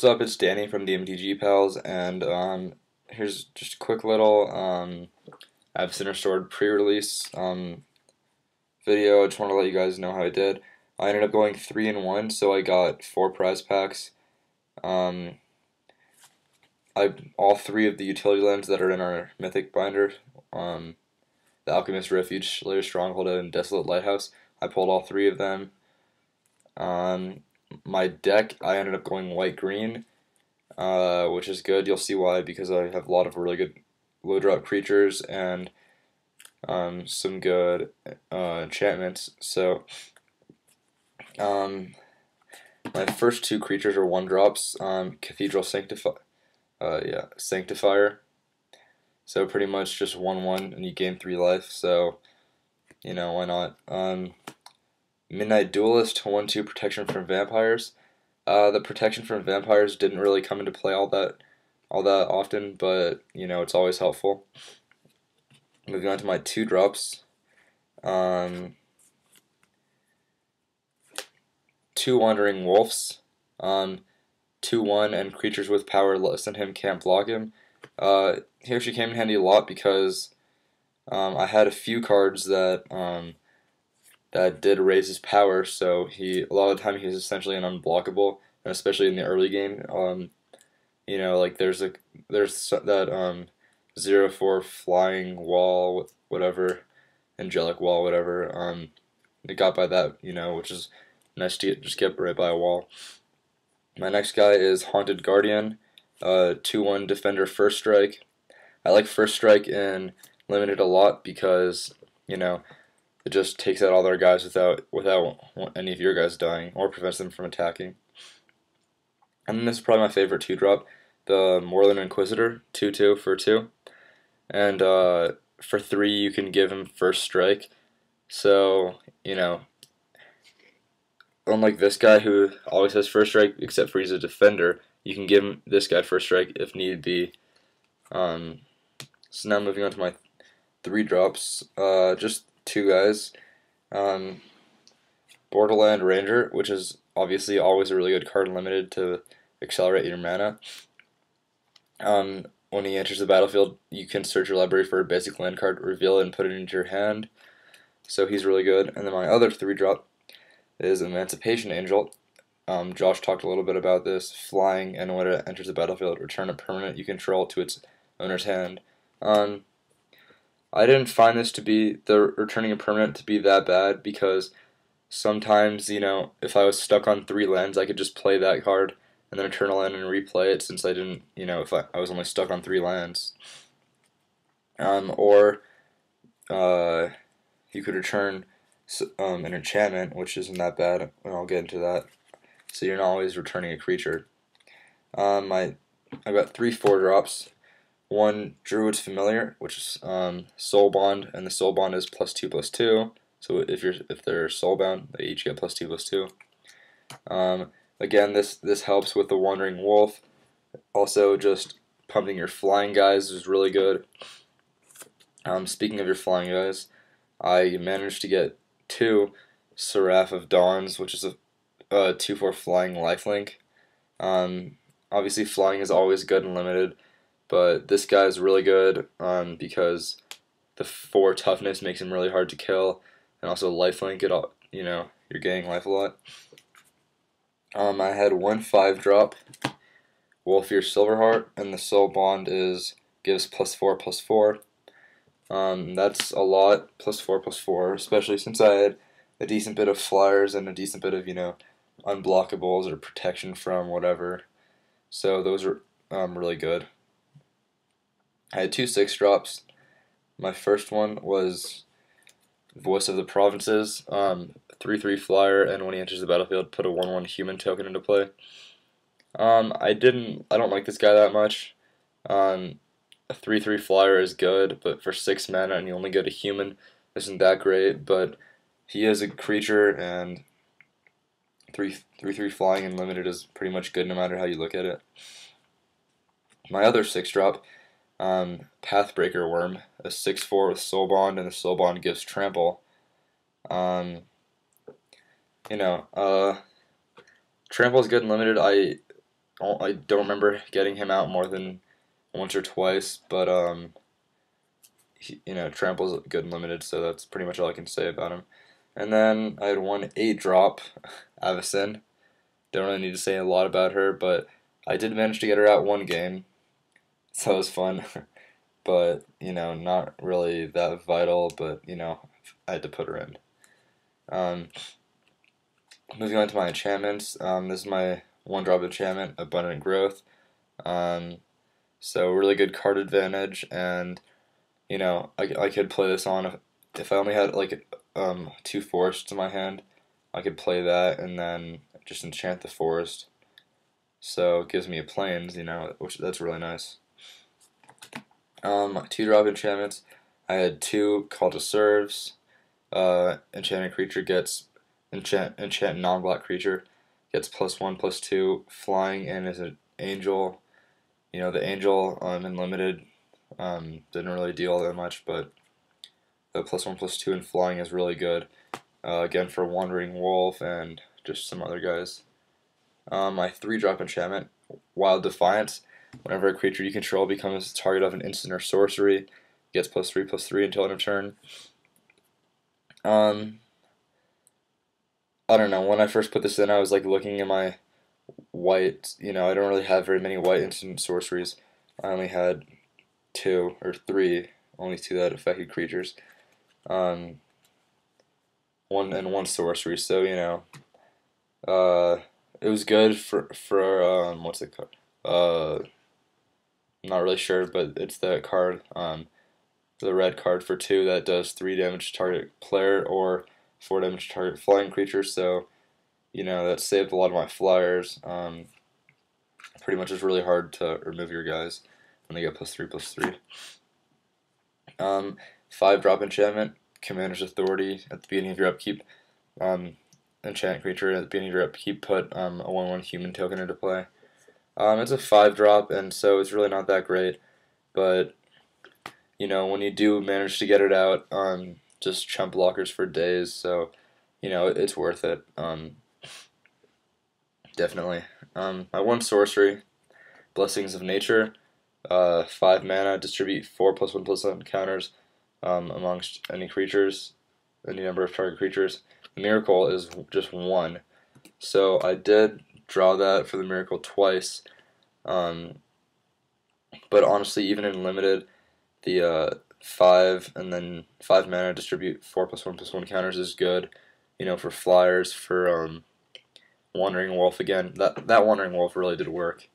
What's up? It's Danny from the MTG Pals, and here's just a quick little AVR Restored pre-release video. I just want to let you guys know how I did. I ended up going 3-1, so I got 4 prize packs. All 3 of the utility lands that are in our Mythic binder, the Alchemist Refuge, Lair Stronghold, and Desolate Lighthouse. I pulled all 3 of them. My deck, I ended up going white-green, which is good. You'll see why, because I have a lot of really good low-drop creatures and some good enchantments. So, my first 2 creatures are 1-drops, Cathedral Sanctifier. So pretty much just 1/1, and you gain 3 life, so, you know, why not? Midnight Duelist, 1/2 protection from vampires. The protection from vampires didn't really come into play all that often, but you know, it's always helpful. Moving on to my 2-drops. 2 Wandering Wolves. 2/1 and creatures with power less than him can't block him. He actually came in handy a lot because I had a few cards that did raise his power, so a lot of the time he's essentially an unblockable, and especially in the early game. You know, like there's that 0/4 flying wall, whatever, angelic wall, whatever. It got by that, you know, which is nice to just get right by a wall. My next guy is Haunted Guardian, 2/1 defender first strike. I like first strike in limited a lot because, you know, it just takes out all their guys without any of your guys dying, or prevents them from attacking. And then this is probably my favorite 2-drop, the Moorland Inquisitor, 2/2 for 2. And for 3 you can give him first strike. So, you know, unlike this guy who always has first strike, except for he's a defender, you can give him this guy first strike if need be. So now moving on to my 3-drops, just 2 guys. Borderland Ranger, which is obviously always a really good card, limited to accelerate your mana. When he enters the battlefield, you can search your library for a basic land card, reveal it, and put it into your hand. So he's really good. And then my other 3-drop is Emancipation Angel. Josh talked a little bit about this. Flying, and when it enters the battlefield, return a permanent you control to its owner's hand. I didn't find the returning a permanent to be that bad, because sometimes, you know, if I was stuck on 3 lands, I could just play that card and then return a land and replay it, since I didn't, you know, if I was only stuck on 3 lands. Or you could return an enchantment, which isn't that bad, and I'll get into that. So you're not always returning a creature. I've got 3 4-drops. 1 Druid's Familiar, which is Soul Bond, and the Soul Bond is +2/+2. So if they're soulbound, they each get +2/+2. Again, this helps with the Wandering Wolf. Also, just pumping your flying guys is really good. Speaking of your flying guys, I managed to get 2 Seraph of Dawns, which is a 2/4 flying lifelink. Obviously, flying is always good and limited, but this guy is really good because the 4 toughness makes him really hard to kill, and also lifelink, you know, you're gaining life a lot. I had 1 5-drop, Wolfear Silverheart, and the Soul Bond gives +4/+4. That's a lot, +4/+4, especially since I had a decent bit of flyers and a decent bit of, you know, unblockables or protection from whatever. So those are really good. I had 2 6-drops. My first one was Voice of the Provinces, 3/3 flyer, and when he enters the battlefield, put a 1/1 human token into play. I don't like this guy that much. A 3/3 flyer is good, but for 6 mana and you only get a human, isn't that great. But he is a creature, and 3/3 flying and limited is pretty much good no matter how you look at it. My other 6-drop, Pathbreaker Worm, a 6/4 with Soul Bond, and the Soul Bond gives Trample. You know, Trample is good and limited. I don't remember getting him out more than once or twice, but trample's good and limited, so that's pretty much all I can say about him. And then I had one 8-drop, Avacyn. Don't really need to say a lot about her, but I did manage to get her out one game, so it was fun. But, not really that vital, but, I had to put her in. Moving on to my enchantments, this is my 1-drop enchantment, Abundant Growth. So really good card advantage, and, I could play this on if I only had, like, 2 forests in my hand. I could play that and then just enchant the forest. So it gives me a plains, which that's really nice. 2-drop enchantments. I had 2 Call to Serves. Enchanted creature gets enchant non-black creature gets +1/+2 flying and is an angel. The angel in limited didn't really deal that much, but the +1/+2 in flying is really good. Again for Wandering Wolf and just some other guys. My 3-drop enchantment, Wild Defiance. Whenever a creature you control becomes the target of an instant or sorcery, gets +3/+3 until end of turn. I don't know. When I first put this in, I was like looking at my white. I don't really have very many white instant sorceries. I only had 2 or 3, only 2 that affected creatures. One sorcery. So it was good for what's it called? I'm not really sure, but it's that card, the red card for 2 that does 3 damage to target player or 4 damage to target flying creature. So that saved a lot of my flyers. Pretty much it's really hard to remove your guys when they get +3/+3. 5-drop enchantment, Commander's Authority. At the beginning of your upkeep, enchant creature at the beginning of your upkeep, put a 1/1 human token into play. It's a 5-drop, and so it's really not that great, but when you do manage to get it out, just chump blockers for days, so it's worth it. Definitely. My 1 sorcery, Blessings of Nature, 5 mana, distribute 4 +1/+1 counters amongst any creatures, any number of target creatures. The miracle is just 1, so I did draw that for the miracle twice. But honestly, even in limited, the 5 and then 5 mana distribute 4 +1/+1 counters is good. For flyers, for Wandering Wolf again. That Wandering Wolf really did work.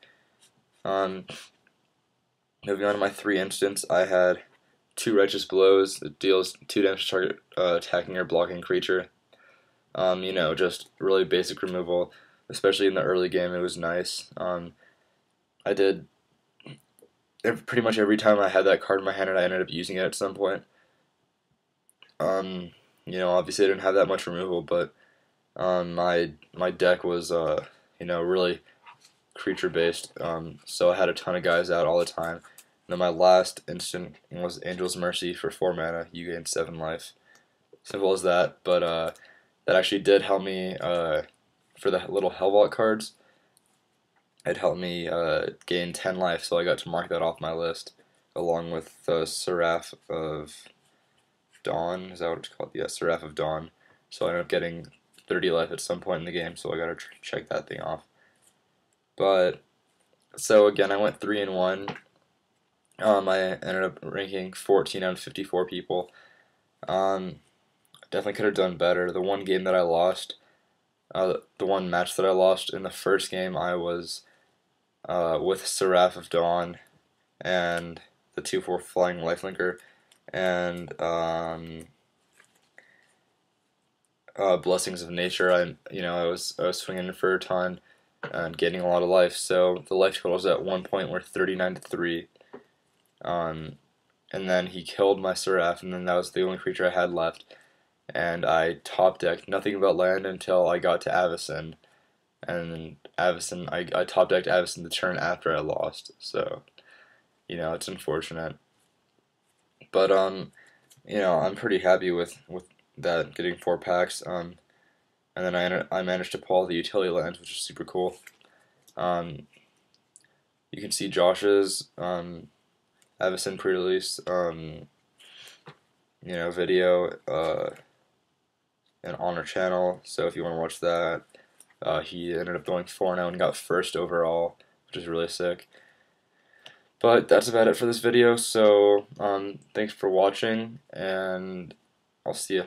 Moving on to my 3 instants, I had 2 Righteous Blows that deals 2 damage to target attacking or blocking creature. Just really basic removal, especially in the early game. It was nice. I did pretty much every time I had that card in my hand, and I ended up using it at some point. Obviously I didn't have that much removal, but my deck was really creature based. So I had a ton of guys out all the time. And then my last instant was Angel's Mercy for 4 mana. You gain 7 life. Simple as that, but that actually did help me for the little Hellvault cards. It helped me gain 10 life, so I got to mark that off my list, along with the Seraph of Dawn. Is that what it's called? Yeah, Seraph of Dawn. So I ended up getting 30 life at some point in the game, so I got to check that thing off. But, so again, I went 3-1. I ended up ranking 14 out of 54 people. Definitely could have done better. The one game that I lost, the one match that I lost in the first game, I was with Seraph of Dawn and the 2/4 Flying Lifelinker and Blessings of Nature. I was swinging for a ton and getting a lot of life. So the life totals at one point were 39-3. And then he killed my Seraph, and then that was the only creature I had left. And I top decked nothing but land until I got to Avacyn. And Avacyn, I top decked Avacyn the turn after I lost. So, it's unfortunate. But I'm pretty happy with that, getting 4 packs. And then I managed to pull all the utility lands, which is super cool. You can see Josh's AVR Prerelease video and on our channel. So if you want to watch that, he ended up going 4-0 and got first overall, which is really sick. But that's about it for this video. So thanks for watching, and I'll see you.